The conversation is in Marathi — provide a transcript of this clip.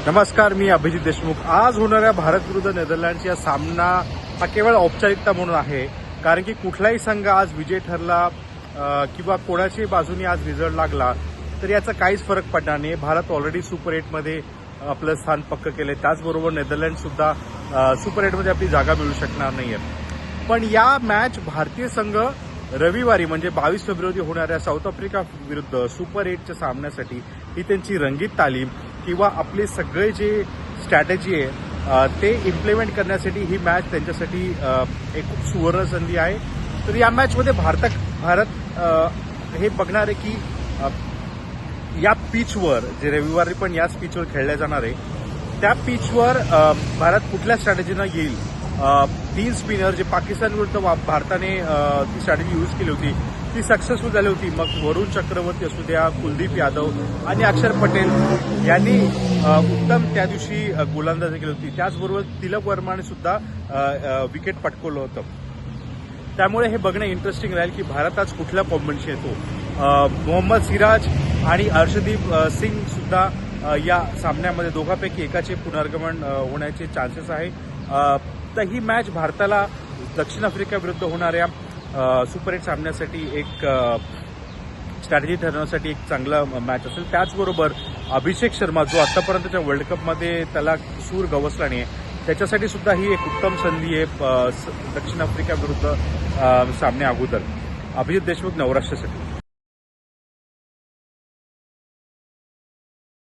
नमस्कार, मी अभिजित देशमुख। आज होणाऱ्या भारत विरुद्ध नेदरलँड्स या सामना हा केवळ औपचारिकता म्हणून आहे, कारण की कुठलाही संघ आज विजय ठरला किंवा कोणाच्याही बाजूने आज रिझल्ट लागला तर याचा काहीच फरक पडणार नाही। भारत ऑलरेडी सुपर 8 मध्ये आपलं स्थान पक्क केले, त्याचबरोबर नेदरलँड सुद्धा सुपर 8 मध्ये आपली जागा मिळू शकणार नाहीये। पण या मॅच भारतीय संघ रविवारी म्हणजे 22 फेब्रुवारी होणाऱ्या साऊथ आफ्रिका विरुद्ध सुपर 8च्या सामन्यासाठी ही त्यांची रंगीत तालीम किंवा आपले सगळे जे स्ट्रॅटेजी आहे ते इम्प्लिमेंट करण्यासाठी ही मॅच त्यांच्यासाठी एक खूप सुवर्ण संधी आहे। तर या मॅचमध्ये भारत हे बघणार आहे की या पिचवर जे रविवारी पण याच पिचवर खेळल्या जाणार आहे, त्या पिचवर भारत कुठल्या स्ट्रॅटेजीनं येईल। 3 स्पिनर जे पाकिस्तान विरुद्ध भारताने ती स्ट्रॅटेजी यूज केली होती ती सक्सेसफुल झाली होती। मग वरुण चक्रवर्ती असू द्या, कुलदीप यादव आणि अक्षर पटेल यांनी उत्तम त्या दिवशी गोलंदाजी केली होती। त्याचबरोबर तिलक वर्माने सुद्धा विकेट पटकवलं होतं। त्यामुळे हे बघणं इंटरेस्टिंग राहील की भारत आज कुठल्या कॉम्बिनेशन येतो। मोहम्मद सिराज आणि अर्शदीप सिंग सुद्धा या सामन्यामध्ये दोघांपैकी एकाचे पुनर्गमन होण्याचे चान्सेस आहे। तर ही मॅच भारताला दक्षिण आफ्रिका विरुद्ध होणाऱ्या सुपर 8 सामन्यासाठी एक स्ट्रॅटेजी ठरवण्यासाठी एक चांगला मॅच असेल। त्याचबरोबर अभिषेक शर्मा जो आतापर्यंतच्या वर्ल्ड कपमध्ये त्याला सूर गवसला नाही, त्याच्यासाठी सुद्धा ही एक उत्तम संधी आहे दक्षिण आफ्रिका विरुद्ध सामन्या अगोदर। अभिजित देशमुख, नवराष्ट्रासाठी।